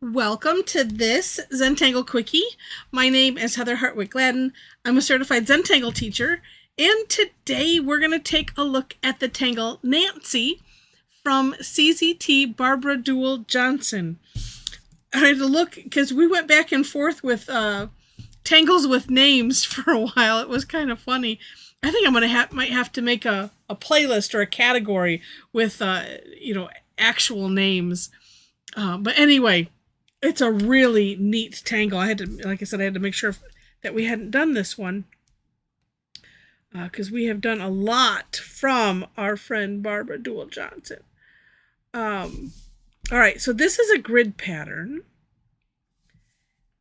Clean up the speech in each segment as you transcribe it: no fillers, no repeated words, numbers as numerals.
Welcome to this Zentangle Quickie. My name is Heather Hartwick Gladden. I'm a certified Zentangle teacher, and today we're going to take a look at the tangle Nanci from CZT Barbara Duel Johnson. I had to look because we went back and forth with tangles with names for a while. It was kind of funny. I think I'm gonna might have to make a playlist or a category with actual names. But anyway, it's a really neat tangle. I had to, like I said, I had to make sure that we hadn't done this one because we have done a lot from our friend Barbara Duel Johnson. All right, so this is a grid pattern.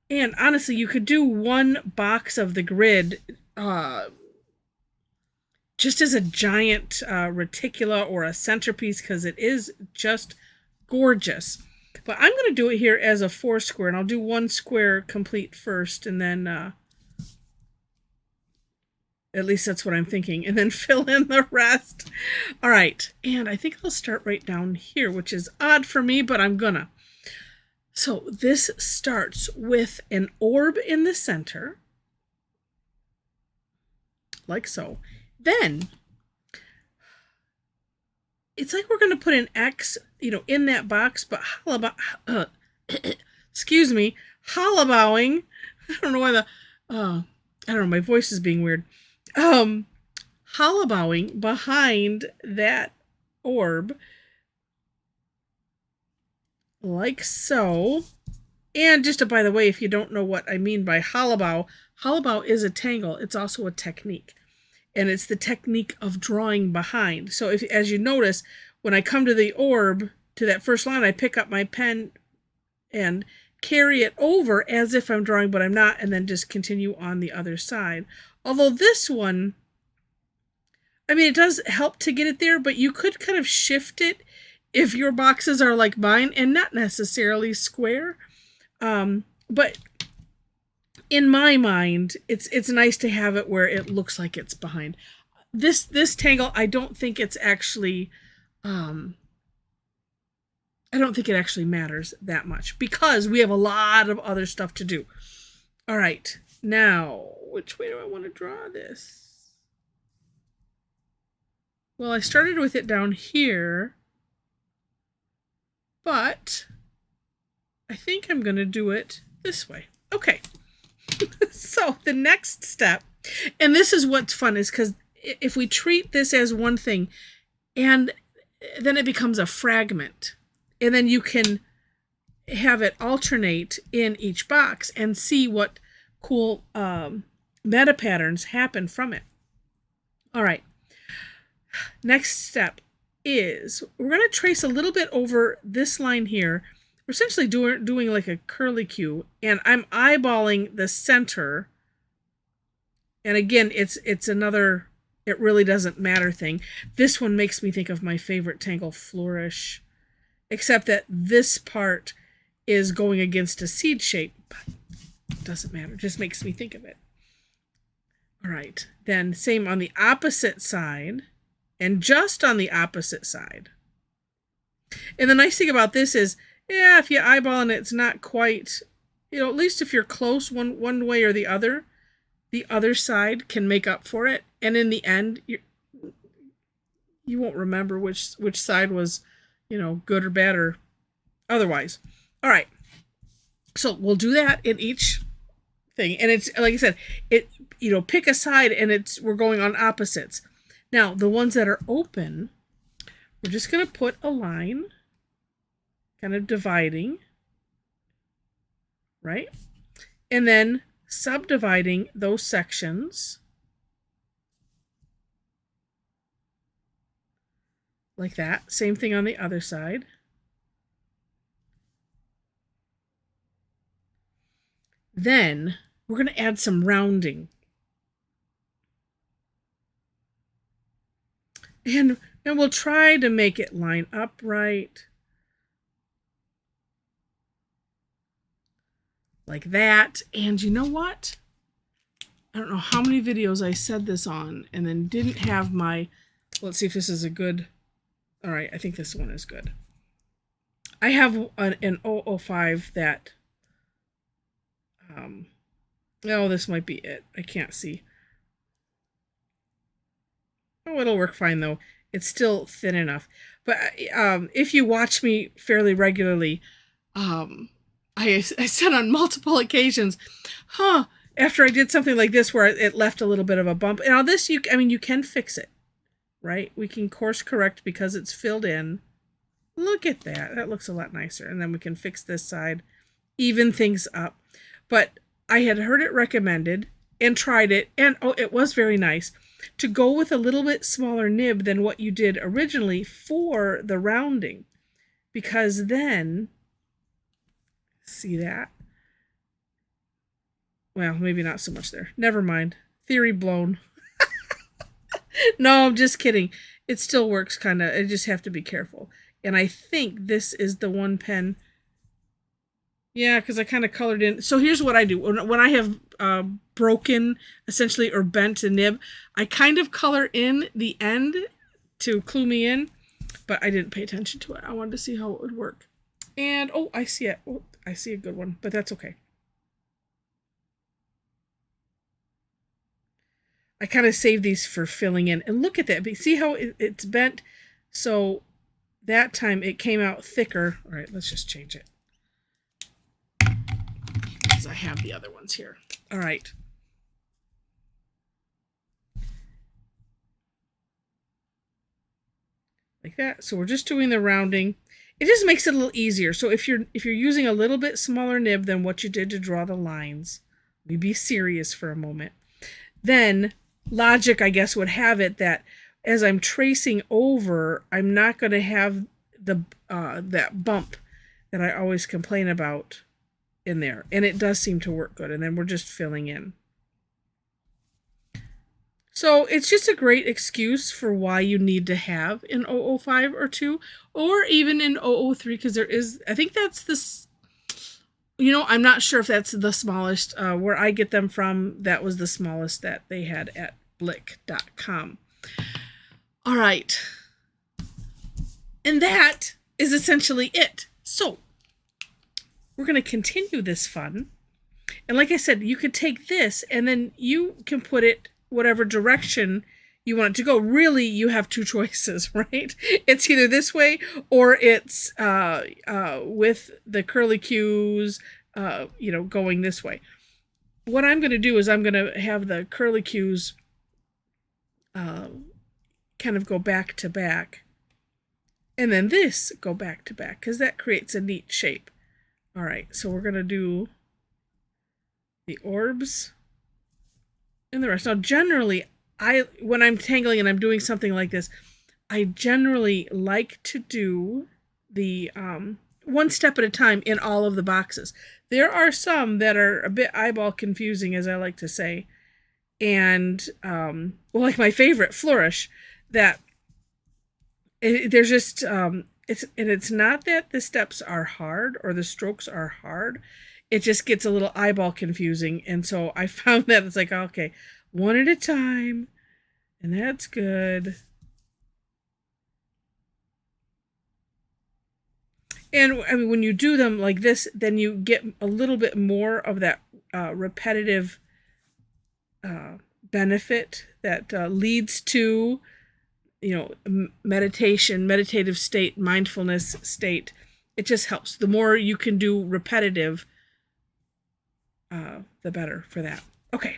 And honestly, you could do one box of the grid just as a giant reticula or a centerpiece because it is just gorgeous. But I'm going to do it here as a 4 square, and I'll do 1 square complete first, and then at least that's what I'm thinking, and then fill in the rest. All right, and I think I'll start right down here, which is odd for me, but I'm gonna. So this starts with an orb in the center, like so. Then it's like we're going to put an X, in that box, but excuse me, hollowing. I don't know why I don't know, my voice is being weird. Hollowing behind that orb, like so. And just by the way, if you don't know what I mean by hollow is a tangle. It's also a technique. And it's the technique of drawing behind. So as you notice, when I come to the orb, to that first line, I pick up my pen and carry it over as if I'm drawing, but I'm not, and then just continue on the other side. Although this one, I mean, it does help to get it there, but you could kind of shift it if your boxes are like mine and not necessarily square. But in my mind, it's nice to have it where it looks like it's behind. This tangle, I don't think it's actually, I don't think it actually matters that much because we have a lot of other stuff to do. All right, now, which way do I want to draw this? Well, I started with it down here, but I think I'm going to do it this way. Okay. So the next step, and this is what's fun, is because if we treat this as one thing, and then it becomes a fragment, and then you can have it alternate in each box and see what cool meta patterns happen from it. All right. Next step is we're going to trace a little bit over this line here. We're essentially doing like a curlicue, and I'm eyeballing the center. And again, it's another it really doesn't matter thing. This one makes me think of my favorite tangle, Flourish, except that this part is going against a seed shape, but it doesn't matter. It just makes me think of it. All right, then same on the opposite side, and just on the opposite side. And the nice thing about this is, yeah, if you eyeball and it's not quite, at least if you're close one way or the other side can make up for it. And in the end, you won't remember which side was, good or bad or otherwise. All right. So we'll do that in each thing. And it's, like I said, pick a side and we're going on opposites. Now, the ones that are open, we're just going to put a line kind of dividing, right? And then subdividing those sections like that. Same thing on the other side. Then we're going to add some rounding. And we'll try to make it line up right. Like that. And you know what? I don't know how many videos I said this on and then didn't have my, let's see if this is a good, all right, I think this one is good. I have an 005 that, oh, this might be it. I can't see. Oh, it'll work fine though. It's still thin enough. But if you watch me fairly regularly, I said on multiple occasions, after I did something like this where it left a little bit of a bump. Now this, you can fix it, right? We can course correct because it's filled in. Look at that. That looks a lot nicer. And then we can fix this side, even things up. But I had heard it recommended and tried it, and it was very nice to go with a little bit smaller nib than what you did originally for the rounding, because then, see that? Well, maybe not so much there. Never mind. Theory blown. No, I'm just kidding. It still works kind of. I just have to be careful. And I think this is the one pen. Yeah, because I kind of colored in. So here's what I do. When I have broken, essentially, or bent a nib, I kind of color in the end to clue me in. But I didn't pay attention to it. I wanted to see how it would work. And, oh, I see it. Oh, I see a good one. But that's okay. I kind of save these for filling in. And look at that. See how it's bent? So that time it came out thicker. All right, let's just change it. Because I have the other ones here. All right. Like that. So we're just doing the rounding. It just makes it a little easier. So if you're using a little bit smaller nib than what you did to draw the lines, we be serious for a moment. Then logic, I guess, would have it that as I'm tracing over, I'm not going to have the that bump that I always complain about in there. And it does seem to work good. And then we're just filling in. So it's just a great excuse for why you need to have an 005 or 2, or even an 003, because there is, I think that's this, I'm not sure if that's the smallest. Where I get them from, that was the smallest that they had at blick.com. All right. And that is essentially it. So we're going to continue this fun. And like I said, you could take this and then you can put it whatever direction you want it to go. Really, you have two choices, right? It's either this way or it's with the curly cues, going this way. What I'm going to do is I'm going to have the curly cues kind of go back to back. And then this go back to back, because that creates a neat shape. All right, so we're going to do the orbs and the rest. Now, generally, when I'm tangling and I'm doing something like this, I generally like to do the one step at a time in all of the boxes. There are some that are a bit eyeball confusing, as I like to say. And, like my favorite, Flourish, that there's just, it's not that the steps are hard or the strokes are hard. It just gets a little eyeball confusing. And so I found that it's like, okay, one at a time, and that's good. And I mean, when you do them like this, then you get a little bit more of that repetitive benefit that leads to, meditative state, mindfulness state. It just helps. The more you can do repetitive, the better for that. Okay.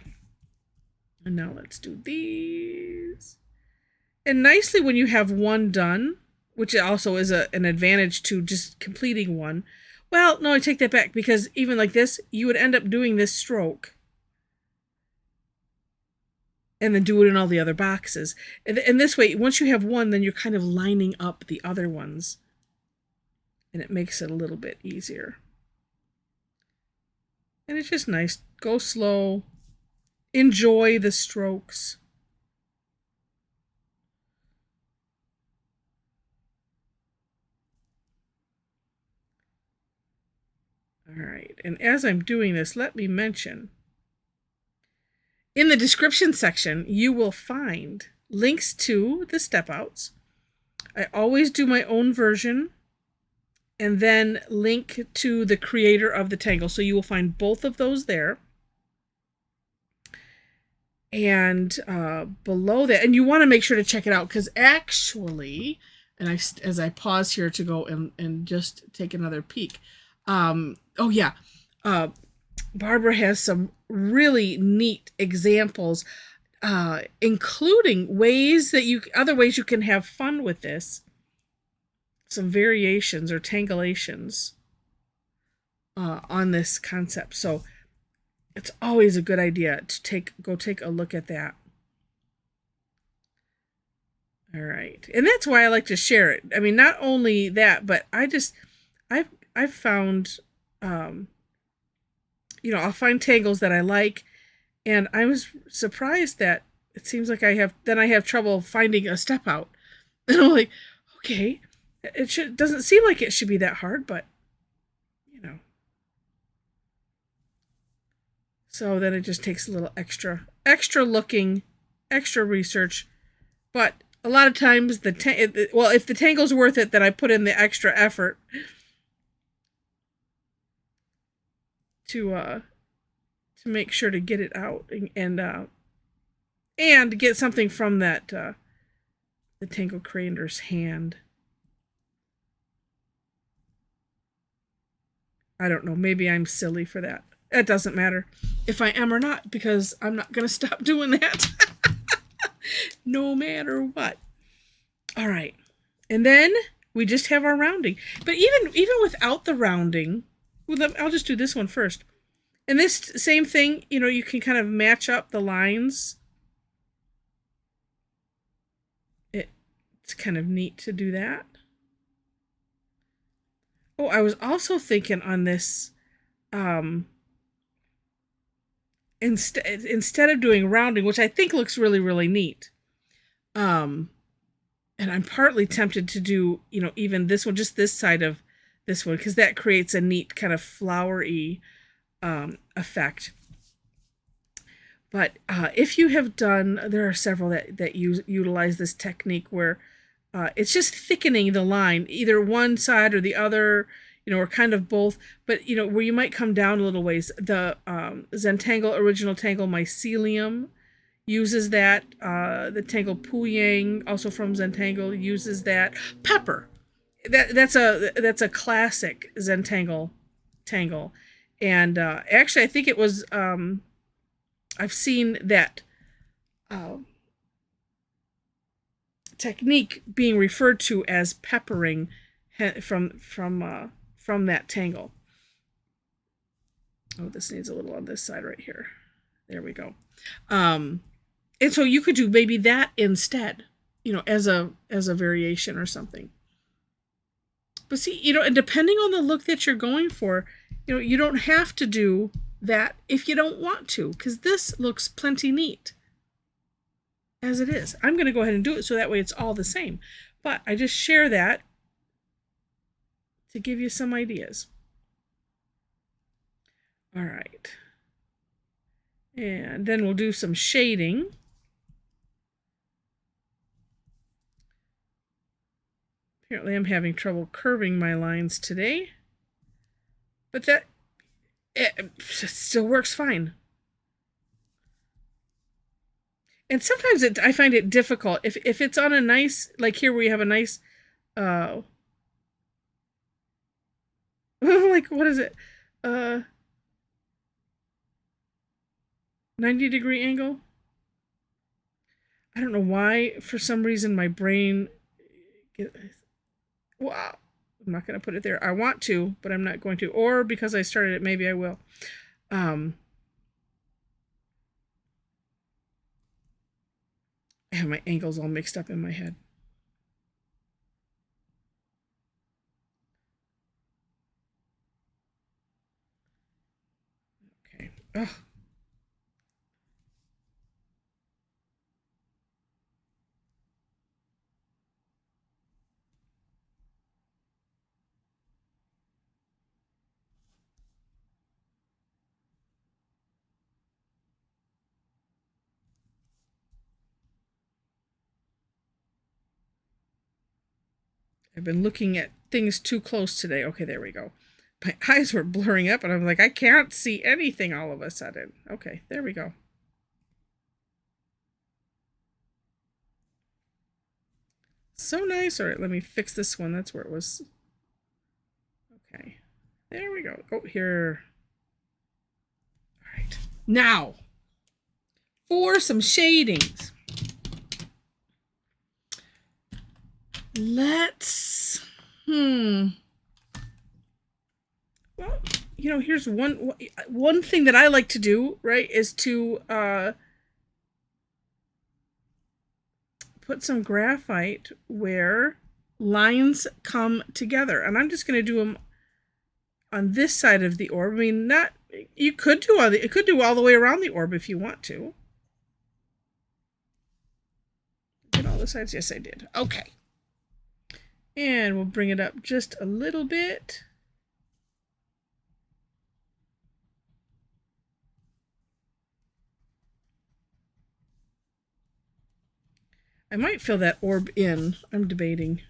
And now let's do these. And nicely, when you have one done, which also is an advantage to just completing one. Well, no, I take that back, because even like this, you would end up doing this stroke and then do it in all the other boxes. And this way, once you have one, then you're kind of lining up the other ones. And it makes it a little bit easier. And it's just nice. Go slow. Enjoy the strokes. All right. And as I'm doing this, let me mention, in the description section, you will find links to the step outs. I always do my own version and then link to the creator of the tangle. So you will find both of those there. And below that, and you want to make sure to check it out, because actually, and as I pause here to go and just take another peek. Oh yeah, Barbara has some really neat examples, including other ways you can have fun with this. Some variations or tangulations on this concept. So it's always a good idea to go take a look at that. All right. And that's why I like to share it. I mean, not only that, but I've found, I'll find tangles that I like, and I was surprised that it seems like I have trouble finding a step out. And I'm like, okay, doesn't seem like it should be that hard, but so then it just takes a little extra looking, extra research. But a lot of times if the tangle's worth it, then I put in the extra effort to make sure to get it out and get something from that the tangle creator's hand. I don't know, maybe I'm silly for that. It doesn't matter if I am or not, because I'm not going to stop doing that. No matter what. All right. And then we just have our rounding. But even without the rounding, I'll just do this one first. And this same thing, you can kind of match up the lines. It's kind of neat to do that. Oh, I was also thinking on this, instead of doing rounding, which I think looks really, really neat, and I'm partly tempted to do, even this one, just this side of this one, because that creates a neat kind of flowery effect. But if you have done, there are several that utilize this technique where it's just thickening the line, either one side or the other, or kind of both, but where you might come down a little ways. The Zentangle Original Tangle Mycelium uses that. The Tangle Puyang, also from Zentangle, uses that. Pepper, that's a classic Zentangle tangle, and actually I think it was I've seen that technique being referred to as peppering from that tangle. Oh, this needs a little on this side right here. There we go. And so you could do maybe that instead, as a variation or something. But see, and depending on the look that you're going for, you don't have to do that if you don't want to, because this looks plenty neat as it is. I'm going to go ahead and do it so that way it's all the same. But I just share that to give you some ideas. All right. And then we'll do some shading. Apparently I'm having trouble curving my lines today. But it still works fine. And sometimes I find it difficult. If it's on a nice, like here where you have a nice, like, what is it? 90-degree angle. I don't know why, for some reason, my brain, wow, I'm not going to put it there. I want to, but I'm not going to. Or because I started it, maybe I will. I have my angles all mixed up in my head. Okay. Ugh. I've been looking at things too close today. Okay, there we go. My eyes were blurring up and I'm like, I can't see anything all of a sudden. Okay, there we go. So nice. All right, let me fix this one. That's where it was. Okay, there we go. Oh, here. All right, now for some shadings. Let's, well, you know, here's one thing that I like to do, right, is to put some graphite where lines come together. And I'm just going to do them on this side of the orb. I mean, not, you could do it could do all the way around the orb if you want to. Did all the sides? Yes, I did. Okay. And we'll bring it up just a little bit. I might fill that orb in. I'm debating.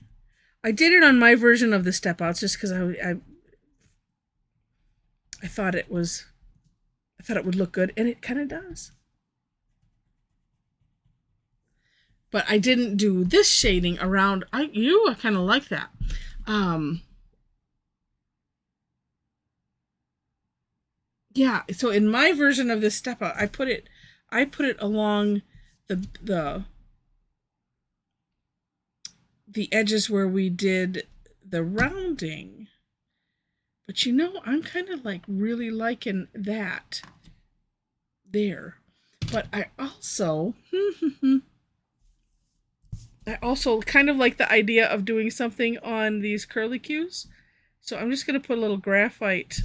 I did it on my version of the step outs just because I thought it would look good, and it kind of does. But I didn't do this shading around. I kind of like that. Yeah, so in my version of this step out, I put it along the edges where we did the rounding. But you know, I'm kind of like really liking that there. But I also kind of like the idea of doing something on these curlicues. So I'm just going to put a little graphite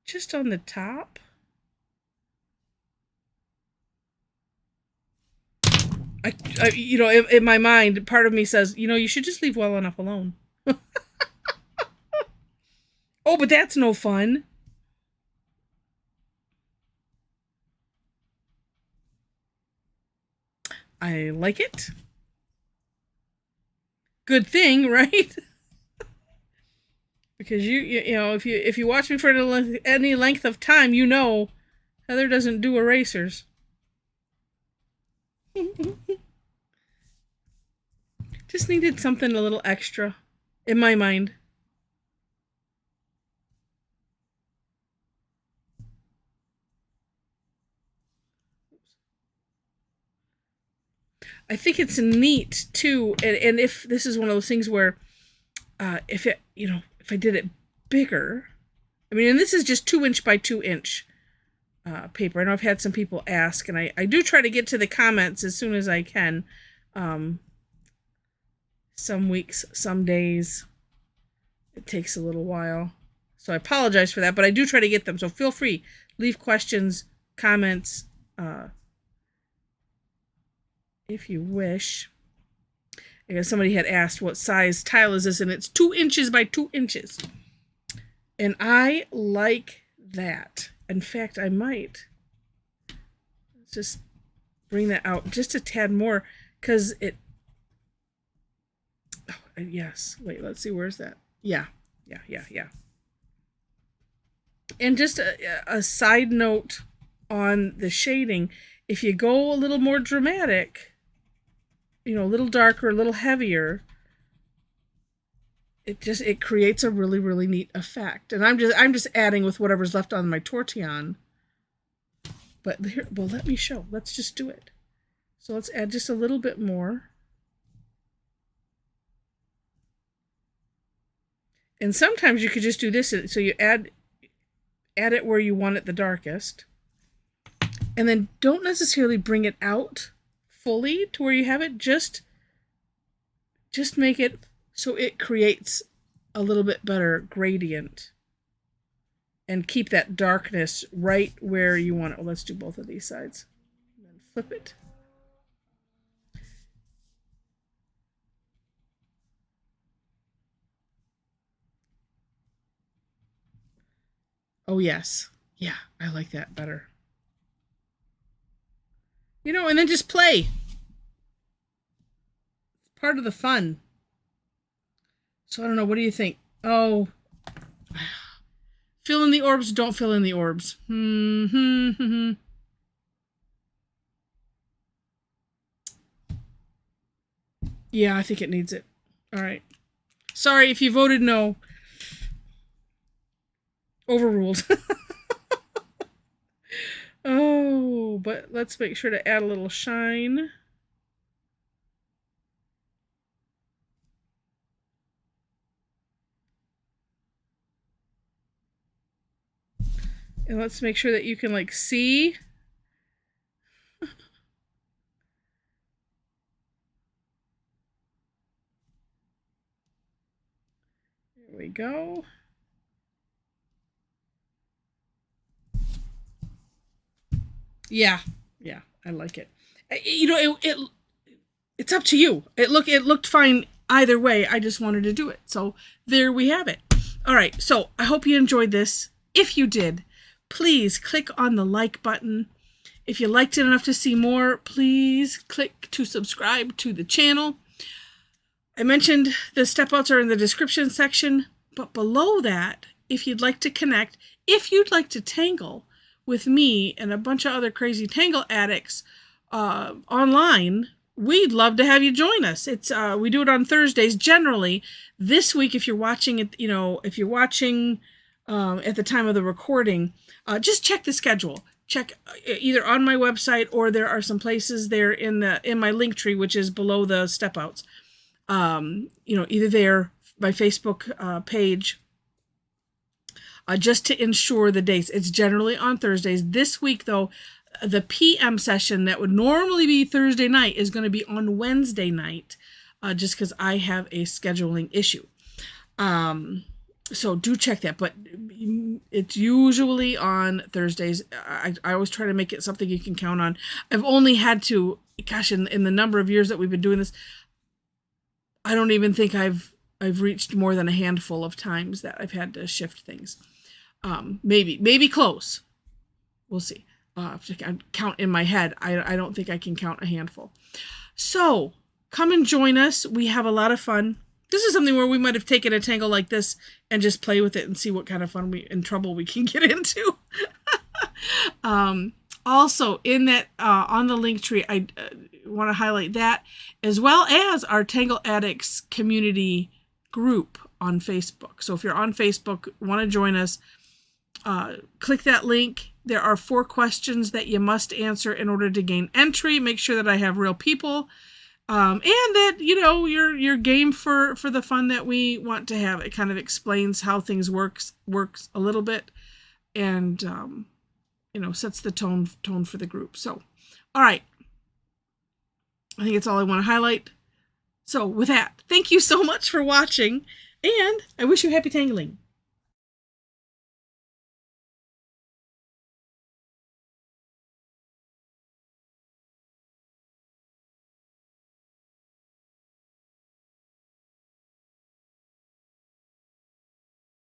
just on the top. I you know, in my mind, part of me says, you know, you should just leave well enough alone. Oh, but that's no fun. I like it. Good thing, right? Because you know, if you watch me for any length of time, you know Heather doesn't do erasers. Just needed something a little extra in my mind. I think it's neat too, and if this is one of those things where if I did it bigger, I mean, and this is just 2" by 2" paper. I know I've had some people ask, and I do try to get to the comments as soon as I can. Some weeks, some days, it takes a little while. So I apologize for that, but I do try to get them. So feel free, leave questions, comments, if you wish. Because somebody had asked what size tile is this, and it's 2" by 2". And I like that. In fact, I might just bring that out just a tad more, because it, oh, yes, wait, let's see, where's that? Yeah. And just a side note on the shading, if you go a little more dramatic, you know, a little darker, a little heavier, it creates a really, really neat effect. And I'm just adding with whatever's left on my Tortillion. But here, well, let me show. Let's just do it. So let's add just a little bit more. And sometimes you could just do this. So you add it where you want it the darkest. And then don't necessarily bring it out fully to where you have it. Just make it so it creates a little bit better gradient. And keep that darkness right where you want it. Well, let's do both of these sides. And then flip it. Oh, yes. Yeah, I like that better. You know, and then just play. Part of the fun. So I don't know. What do you think? Oh, fill in the orbs. Don't fill in the orbs. Yeah, I think it needs it. All right. Sorry if you voted no. Overruled. Oh, but let's make sure to add a little shine. And let's make sure that you can like see. There we go. Yeah, yeah, I like it. You know, it's up to you. It looked fine either way. I just wanted to do it. So there we have it. All right. So I hope you enjoyed this. If you did, please click on the like button. If you liked it enough to see more, please click to subscribe to the channel. I mentioned the step outs are in the description section, but below that, if you'd like to connect, if you'd like to tangle with me and a bunch of other crazy tangle addicts online, we'd love to have you join us. It's we do it on Thursdays generally. This week, if you're watching it, you know, if you're watching at the time of the recording, just check the schedule. Check either on my website or there are some places there in my link tree, which is below the step outs. You know, either there, my Facebook page, just to ensure the dates. It's generally on Thursdays. This week, though, the PM session that would normally be Thursday night is going to be on Wednesday night, just because I have a scheduling issue. So do check that, but it's usually on Thursdays. I always try to make it something you can count on. I've only had to, gosh, in the number of years that we've been doing this, I don't even think I've reached more than a handful of times that I've had to shift things. Maybe close. We'll see. If I can count in my head, I don't think I can count a handful. So come and join us. We have a lot of fun. This is something where we might have taken a tangle like this and just play with it and see what kind of fun and trouble we can get into. Also, in that on the link tree, I want to highlight that, as well as our Tangle Addicts community group on Facebook. So if you're on Facebook, want to join us, click that link. There are 4 questions that you must answer in order to gain entry. Make sure that I have real people, and that, you know, you're game for the fun that we want to have. It kind of explains how things works a little bit, and you know, sets the tone for the group. So, all right. I think it's all I want to highlight. So with that, thank you so much for watching, and I wish you happy tangling.